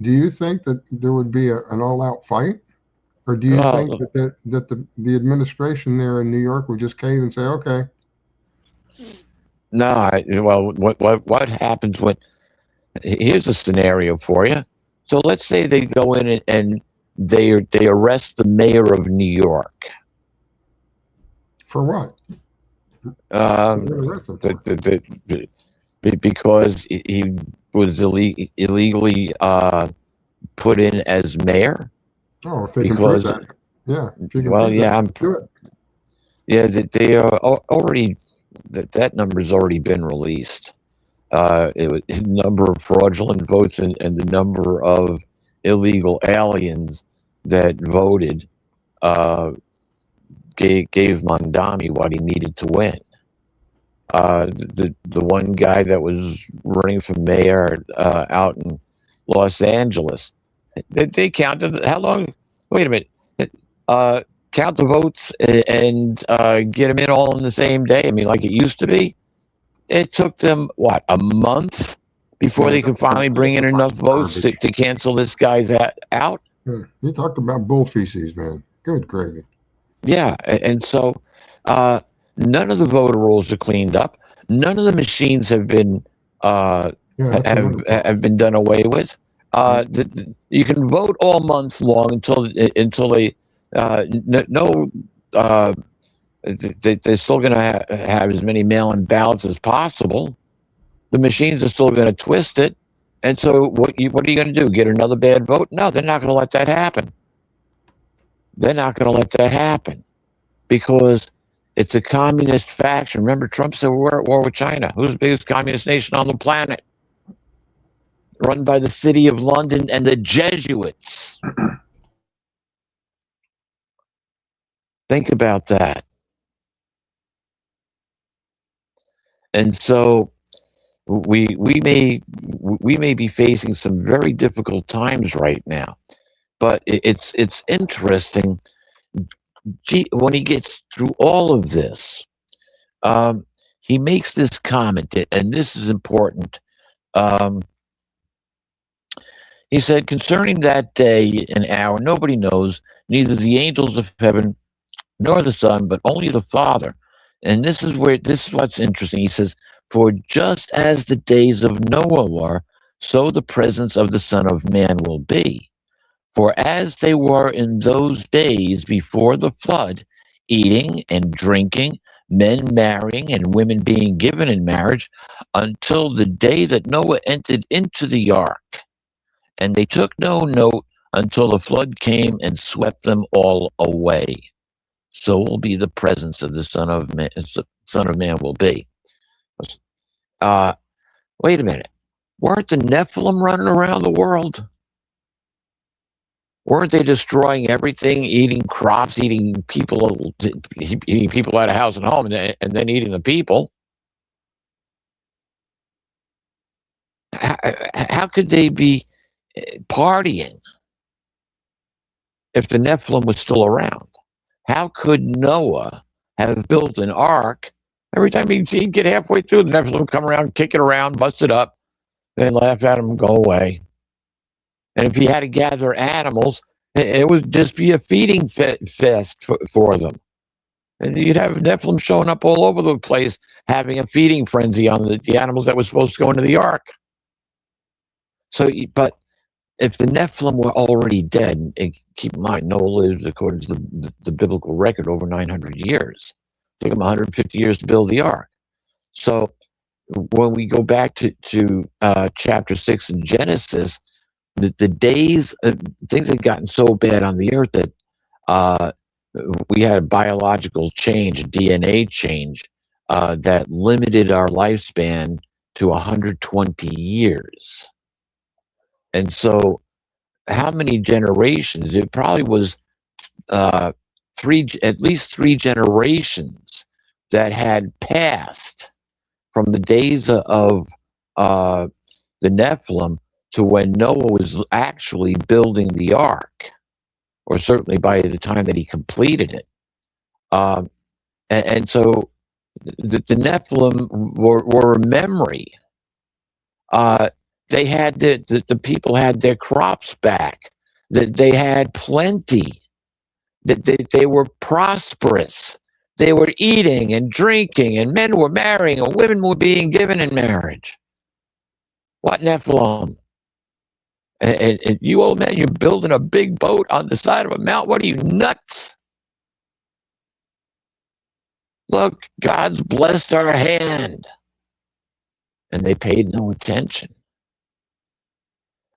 Do you think that there would be an all-out fight? Or do you think that the administration there in New York would just cave and say, okay? No, what happens when, here's a scenario for you. So let's say they go in and they arrest the mayor of New York. For what? Because he was illegally put in as mayor. Oh, if they can prove that. Yeah. Yeah, they are already, that number's already been released. The number of fraudulent votes and the number of illegal aliens that voted gave Mondami what he needed to win. The one guy that was running for mayor out in Los Angeles, they counted how long? Wait a minute. Count the votes and get them in all in the same day. I mean, like it used to be. It took them, what, a month before they could finally bring in enough votes to cancel this guy's out? You talked about bull feces, man. Good gravy. Yeah, and so none of the voter rolls are cleaned up. None of the machines have been have been done away with. You can vote all month long until they they're still going to have as many mail-in ballots as possible. The machines are still going to twist it, and so what are you going to do? Get another bad vote? No, they're not going to let that happen. They're not going to let that happen because it's a communist faction. Remember, Trump said we're at war with China. Who's the biggest communist nation on the planet? Run by the City of London and the Jesuits. Think about that. And so we may be facing some very difficult times right now. But it's interesting. When he gets through all of this, he makes this comment, and this is important. Um, he said, concerning that day and hour, nobody knows, neither the angels of heaven nor the Son, but only the Father. And this is what's interesting. He says, for just as the days of Noah were, so the presence of the Son of Man will be. For as they were in those days before the flood, eating and drinking, men marrying and women being given in marriage, until the day that Noah entered into the ark. And they took no note until the flood came and swept them all away. So will be the presence of the Son of Man. Son of Man will be. Wait a minute. Weren't the Nephilim running around the world? Weren't they destroying everything, eating crops, eating people out of house and home, and then eating the people? How could they be partying if the Nephilim was still around? How could Noah have built an ark? Every time he'd get halfway through, the Nephilim would come around, kick it around, bust it up, then laugh at him and go away. And if he had to gather animals, it would just be a feeding fest for them. And you'd have Nephilim showing up all over the place, having a feeding frenzy on the animals that were supposed to go into the ark. So, but if the Nephilim were already dead, and keep in mind, Noah lived according to the biblical record over 900 years. It took him 150 years to build the ark. So when we go back to chapter 6 in Genesis, the days, things had gotten so bad on the earth that we had a biological change, a DNA change, that limited our lifespan to 120 years. And so how many generations? It probably was at least three generations that had passed from the days of the Nephilim to when Noah was actually building the ark, or certainly by the time that he completed it. And so the Nephilim were a memory. They had the people had their crops back. That they had plenty. That they were prosperous. They were eating and drinking, and men were marrying, and women were being given in marriage. What Nephilim? And you old man, you're building a big boat on the side of a mountain. What are you, nuts? Look, God's blessed our hand. And they paid no attention.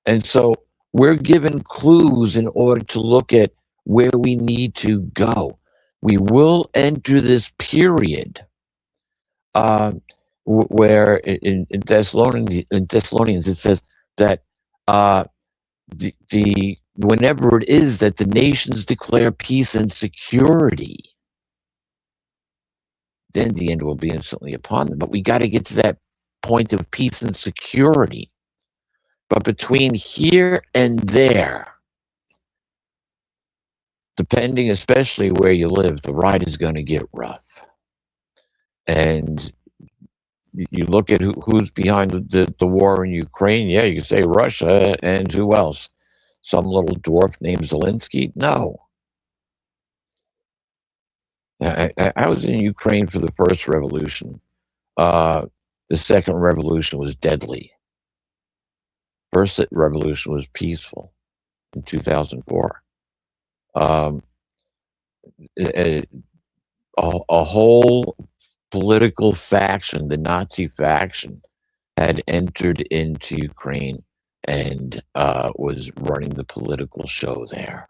And so we're given clues in order to look at where we need to go. We will enter this period where in Thessalonians it says that whenever it is that the nations declare peace and security, then the end will be instantly upon them. But we got to get to that point of peace and security. But between here and there, depending especially where you live, the ride is going to get rough. And you look at who's behind the war in Ukraine. Yeah, you can say Russia, and who else? Some little dwarf named Zelensky? No. I was in Ukraine for the first revolution. The second revolution was deadly. First revolution was peaceful in 2004. A whole political faction, the Nazi faction, had entered into Ukraine and was running the political show there.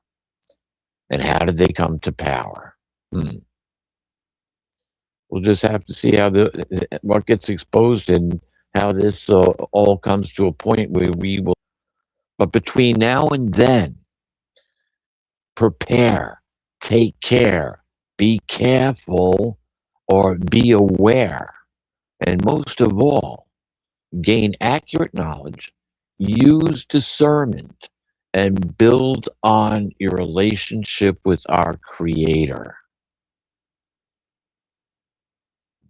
And how did they come to power? We'll just have to see how what gets exposed and how this all comes to a point where we will. But between now and then, prepare, take care, be careful, or be aware, and most of all, gain accurate knowledge, use discernment, and build on your relationship with our Creator.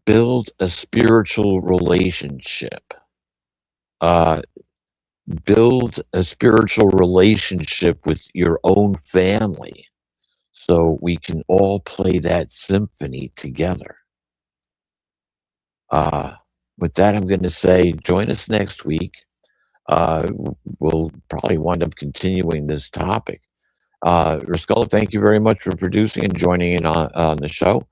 Build a spiritual relationship. Build a spiritual relationship with your own family so we can all play that symphony together. With that, I'm going to say join us next week. We'll probably wind up continuing this topic. Rascola, thank you very much for producing and joining in on the show.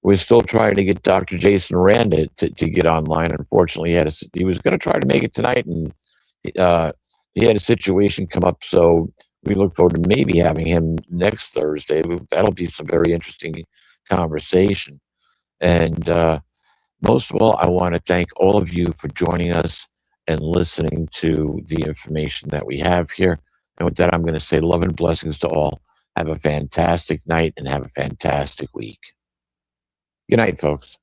We're still trying to get Dr. Jason Randa to get online. Unfortunately, he was going to try to make it tonight, and he had a situation come up, so we look forward to maybe having him next Thursday. That'll be some very interesting conversation. And most of all, I want to thank all of you for joining us and listening to the information that we have here. And with that, I'm going to say love and blessings to all. Have a fantastic night and have a fantastic week. Good night, folks.